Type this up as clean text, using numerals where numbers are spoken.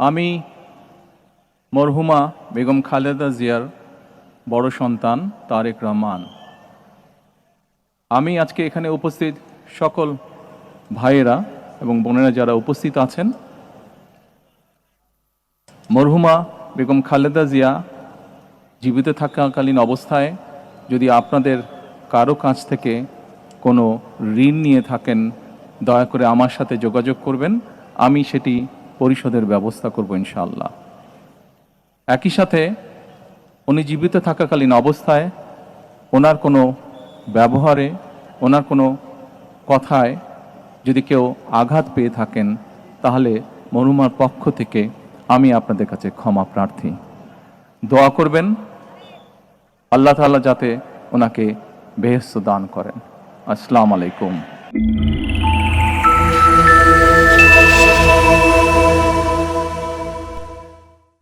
আমি মরহুমা বেগম খালেদা জিয়ার বড় সন্তান তারেক রহমান। আমি আজকে এখানে উপস্থিত সকল ভাইয়েরা এবং বোনেরা যারা উপস্থিত আছেন, মরহুমা বেগম খালেদা জিয়া জীবিত থাকাকালীন অবস্থায় যদি আপনাদের কারো কাছ থেকে কোনো ঋণ নিয়ে থাকেন, দয়া করে আমার সাথে যোগাযোগ করবেন, আমি সেটি পরিশোধের ব্যবস্থা করব ইনশাআল্লাহ। একই সাথে উনি জীবিত থাকাকালীন অবস্থায় ওনার কোনো ব্যবহারে, ওনার কোনো কথায় যদি কেউ আঘাত পেয়ে থাকেন, তাহলে মরহুমার পক্ষ থেকে আমি আপনাদের কাছে ক্ষমা প্রার্থী। দোয়া করবেন আল্লাহ তাআলা যাতে ওনাকে বেহেশত দান করেন। আসসালামু আলাইকুম।